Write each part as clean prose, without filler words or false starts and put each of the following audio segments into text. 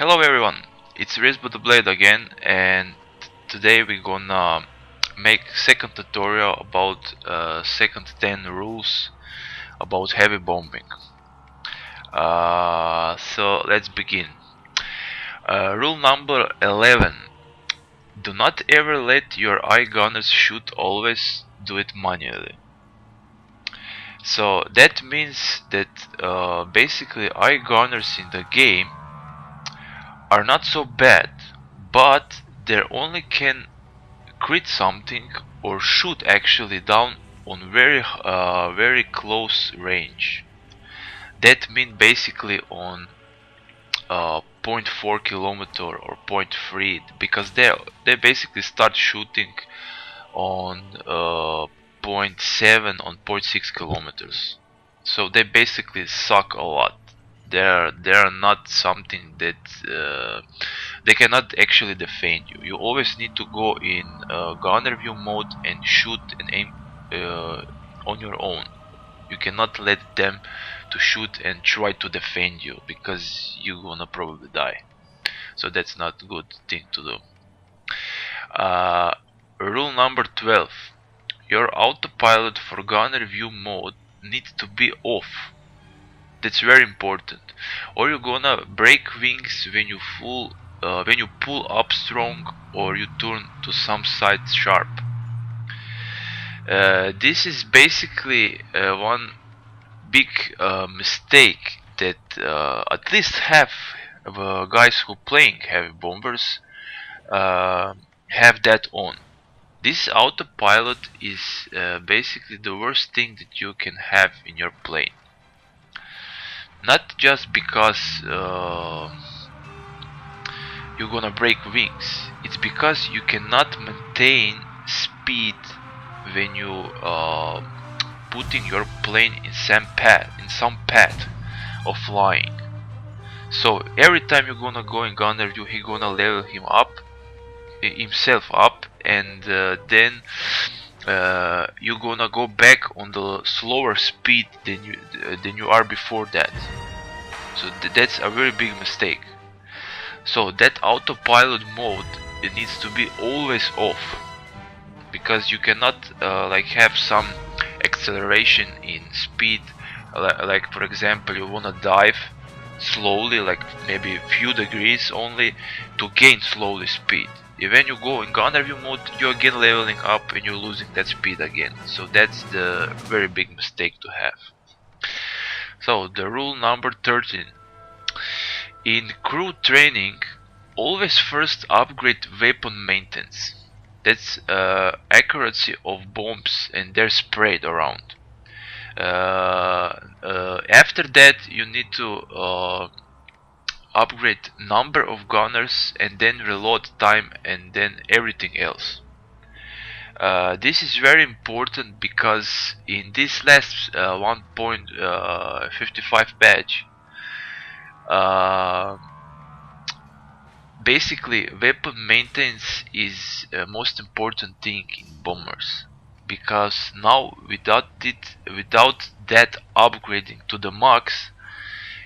Hello everyone, it's the Blade again, and today we're gonna make second tutorial about second 10 rules about heavy bombing. So let's begin. Rule number 11. Do not ever let your eye gunners shoot, always do it manually. So that means that basically eye gunners in the game are not so bad, but they only can crit something or shoot actually down on very close range. That means basically on 0.4 kilometer or zero point 0.3, because they basically start shooting on 0.7 on 0.6 kilometers. So they basically suck a lot. They're not something that they cannot actually defend you. You always need to go in gunner view mode and shoot and aim on your own. You cannot let them to shoot and try to defend you, because you're gonna probably die. So that's not a good thing to do. Rule number 12. Your autopilot for gunner view mode needs to be off. That's very important, or you're gonna break wings when you pull up strong or you turn to some side sharp. This is basically one big mistake that at least half of guys who playing heavy bombers have that on. This autopilot is basically the worst thing that you can have in your plane. Not just because you're gonna break wings, it's because you cannot maintain speed when you putting your plane in some path of flying. So every time you're gonna go in gunner view, he gonna level himself up, and then you're gonna go back on the slower speed than you are before that. So that's a very big mistake. So that autopilot mode, it needs to be always off, because you cannot like have some acceleration in speed, like for example you wanna dive slowly, like maybe a few degrees only, to gain slowly speed. When you go in gunner view mode, you're again leveling up and you're losing that speed again. So that's the very big mistake to have. So the rule number 13. In crew training, always first upgrade weapon maintenance. That's accuracy of bombs and their spread around. After that you need to upgrade number of gunners, and then reload time, and then everything else. This is very important, because in this last 1.55 patch, basically weapon maintenance is most important thing in bombers, because now without that upgrading to the max,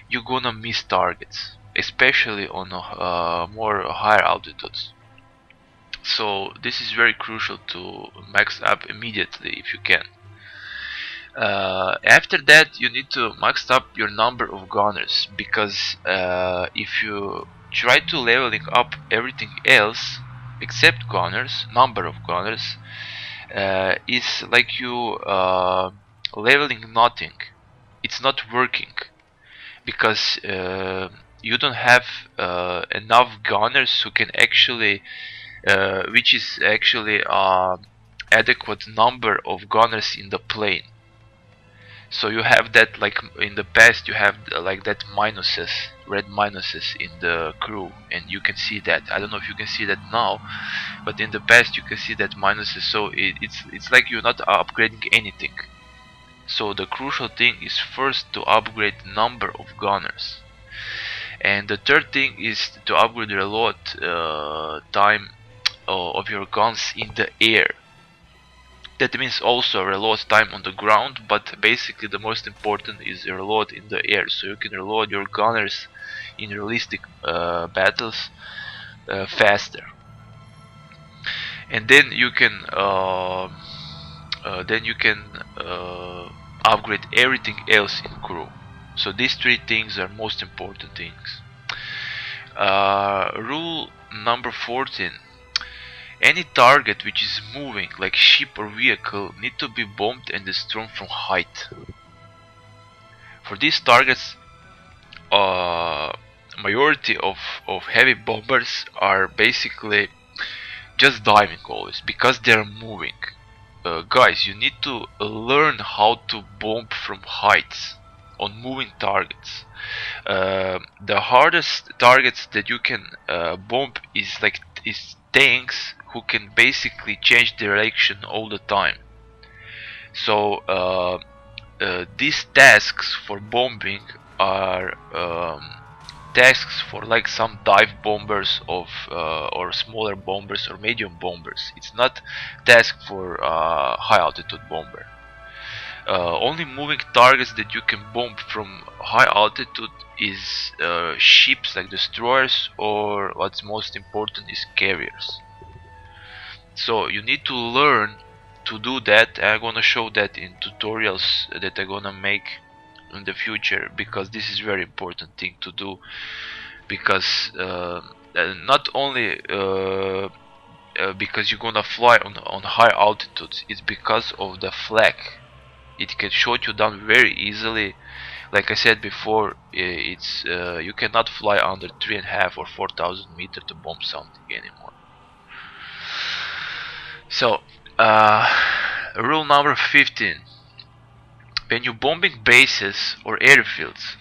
you're gonna miss targets, especially on more higher altitudes. So this is very crucial to max up immediately if you can. After that you need to max up your number of gunners, because if you try to leveling up everything else except gunners, number of gunners, it's like you leveling nothing. It's not working, because you don't have enough gunners who can actually which is actually adequate number of gunners in the plane. So you have that, like in the past you have like that minuses, red minuses in the crew, and you can see that. I don't know if you can see that now, but in the past you can see that minuses. So it's like you're not upgrading anything. So the crucial thing is first to upgrade the number of gunners, and the third thing is to upgrade the reload time of your guns in the air. That means also reload time on the ground, but basically the most important is reload in the air, so you can reload your gunners in realistic battles faster. And then you can upgrade everything else in crew. So these three things are most important things. Rule number 14: any target which is moving, like ship or vehicle, need to be bombed and destroyed from height. For these targets, majority of heavy bombers are basically just diving always, because they're moving. Guys, you need to learn how to bomb from heights on moving targets. The hardest targets that you can bomb is tanks who can basically change direction all the time. So these tasks for bombing are tasks for like some dive bombers of or smaller bombers or medium bombers. It's not task for high altitude bomber. Only moving targets that you can bomb from high altitude is ships like destroyers, or what's most important is carriers. So you need to learn to do that. I'm gonna show that in tutorials that I'm gonna make in the future, because this is very important thing to do, because not only because you're gonna fly on high altitudes, it's because of the flag. It can shoot you down very easily. Like I said before, it's you cannot fly under 3.5 or 4,000 meters to bomb something anymore. So rule number 15: when you're bombing bases or airfields,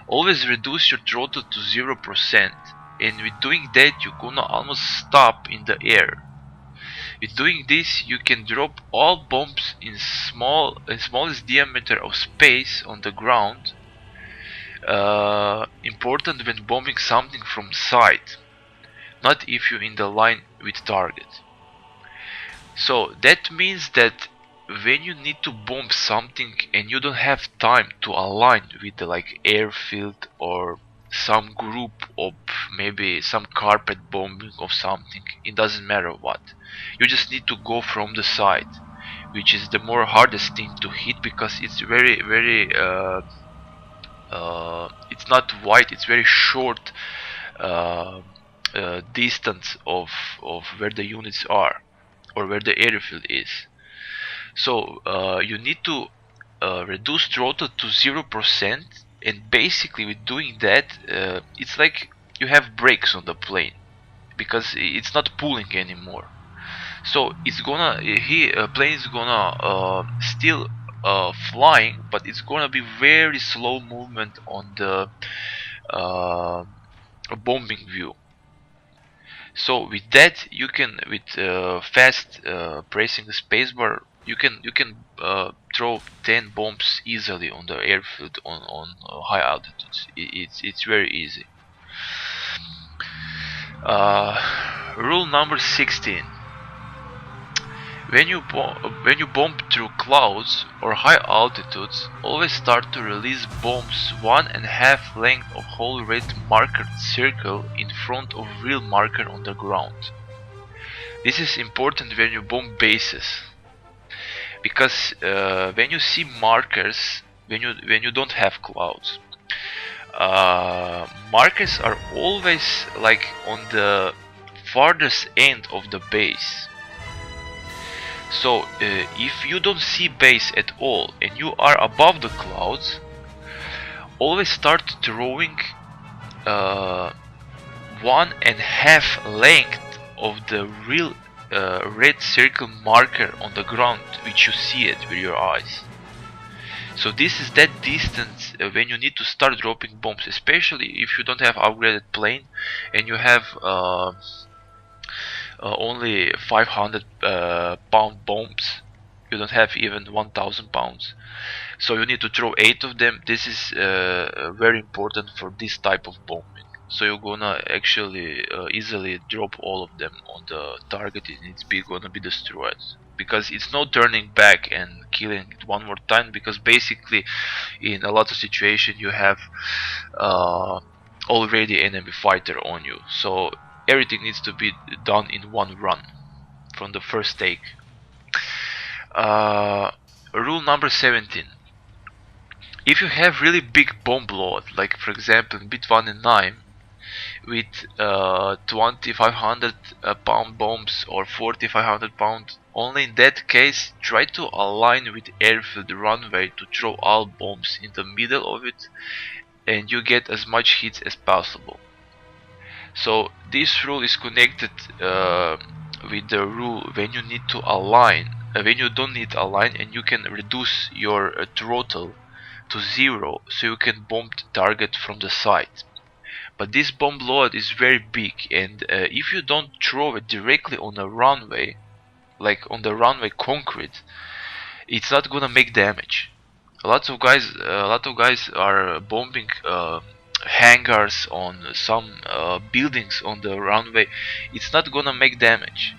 always reduce your throttle to 0%, and with doing that you're gonna almost stop in the air. With doing this, you can drop all bombs in smallest diameter of space on the ground. Important when bombing something from side, not if you're in the line with target. So that means that when you need to bomb something and you don't have time to align with the airfield or some group of maybe some carpet bombing of something, it doesn't matter what, you just need to go from the side, which is the more hardest thing to hit, because it's very it's not wide, it's very short distance of where the units are or where the airfield is. So you need to reduce throttle to 0%, and basically with doing that it's like you have brakes on the plane, because it's not pulling anymore. So it's gonna plane is gonna still flying, but it's gonna be very slow movement on the bombing view. So with that, you can, with fast pressing the spacebar, you can throw 10 bombs easily on the airfield on high altitudes. It's very easy. Rule number 16: when you bomb through clouds or high altitudes, always start to release bombs 1.5 length of whole red marker circle in front of real marker on the ground. This is important when you bomb bases, because when you see markers, when you don't have clouds, markers are always like on the farthest end of the base. So if you don't see base at all and you are above the clouds, always start throwing 1.5 length of the real red circle marker on the ground, which you see it with your eyes. So this is that distance when you need to start dropping bombs, especially if you don't have upgraded plane and you have only 500 pound bombs. You don't have even 1000 pounds, so you need to throw 8 of them. This is very important for this type of bombing. So you're gonna actually easily drop all of them on the target and it's gonna be destroyed, because it's no turning back and killing it one more time, because basically in a lot of situations you have already enemy fighter on you. So everything needs to be done in one run from the first take. Rule number 17. If you have really big bomb load, like for example in bit 1 and 9, with 2500 pound bombs or 4500 pound, only in that case try to align with airfield runway to throw all bombs in the middle of it, and you get as much hits as possible. So this rule is connected with the rule when you need to align, when you don't need to align, and you can reduce your throttle to 0 so you can bomb the target from the side. But this bomb load is very big, and if you don't throw it directly on a runway, like on the runway concrete, it's not gonna make damage. A lot of guys are bombing hangars on some buildings on the runway. It's not gonna make damage.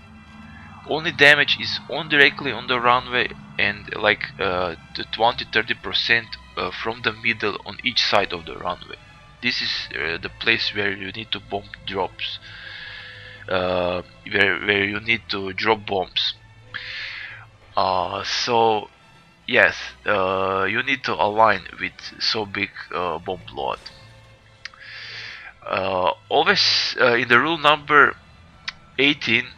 Only damage is directly on the runway, and like the 20-30% from the middle on each side of the runway. This is the place where you need to bomb drops, where you need to drop bombs. So yes, you need to align with so big bomb load. Always in the rule number 18,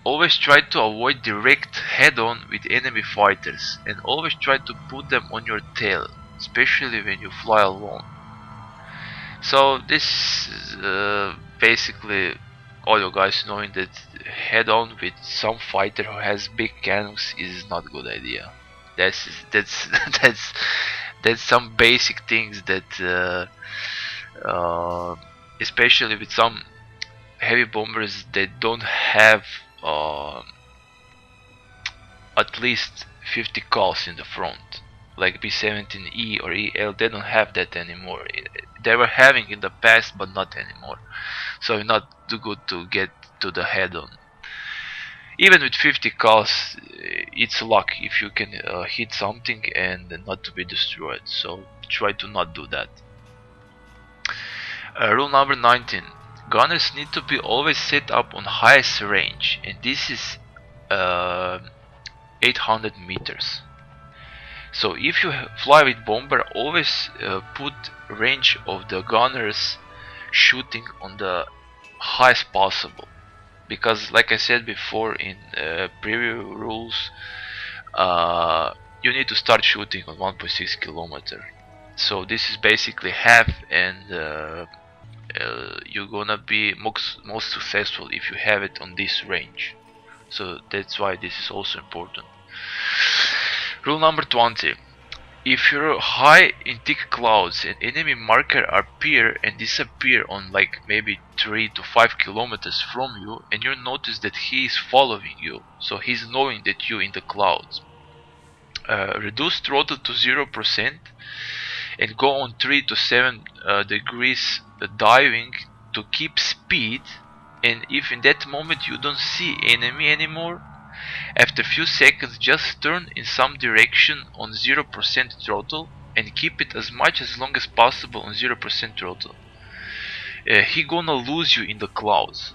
always try to avoid direct head-on with enemy fighters, and always try to put them on your tail, especially when you fly alone. So this is basically all you guys knowing that head-on with some fighter who has big cannons is not a good idea. That's that's some basic things that especially with some heavy bombers that don't have at least 50 calls in the front, like B-17E or EL. They don't have that anymore. They were having in the past, but not anymore. So not too good to get to the head-on. Even with 50 calls, it's luck if you can hit something and not to be destroyed. So try to not do that. Rule number 19. Gunners need to be always set up on highest range, and this is 800 meters. So if you fly with bomber, always put range of the gunners shooting on the highest possible, because like I said before in preview rules, you need to start shooting on 1.6 kilometer. So this is basically half, and you're gonna be most successful if you have it on this range. So that's why this is also important. Rule number 20. If you're high in thick clouds and enemy marker appear and disappear on like maybe 3 to 5 kilometers from you, and you notice that he is following you, so he's knowing that you're in the clouds, reduce throttle to 0% and go on 3 to 7 degrees diving to keep speed. And if in that moment you don't see enemy anymore, after a few seconds just turn in some direction on 0% throttle and keep it as long as possible on 0% throttle. He gonna lose you in the clouds.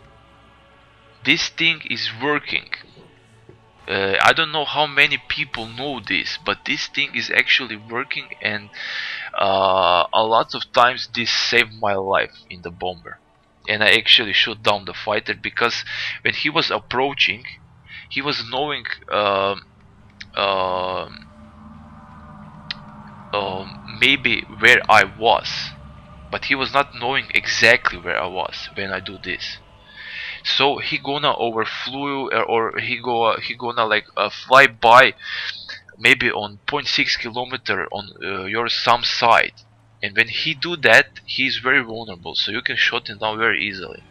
This thing is working. I don't know how many people know this, but this thing is actually working, and a lot of times this saved my life in the bomber. And I actually shot down the fighter because when he was approaching, he was knowing maybe where I was, but he was not knowing exactly where I was when I do this. So he gonna overflew, or he gonna like fly by maybe on 0.6 kilometer on your some side, and when he do that, he's very vulnerable, so you can shot him down very easily.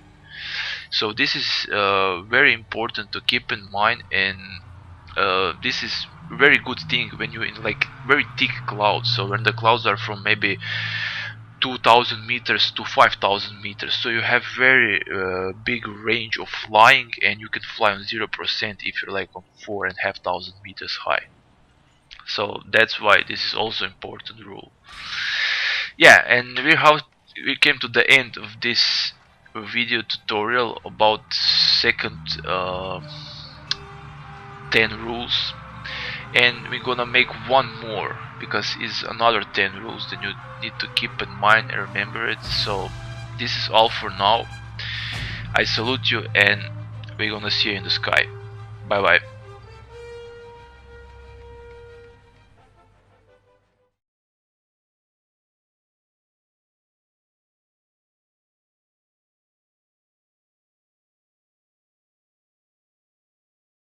So this is very important to keep in mind, and this is very good thing when you're in like very thick clouds. So when the clouds are from maybe 2000 meters to 5000 meters, so you have very big range of flying, and you can fly on 0% if you're like on 4500 meters high. So that's why this is also important rule. Yeah, and we came to the end of this video tutorial about second 10 rules, and we're gonna make one more because it's another 10 rules that you need to keep in mind and remember it. So this is all for now. I salute you, and we're gonna see you in the sky. Bye bye.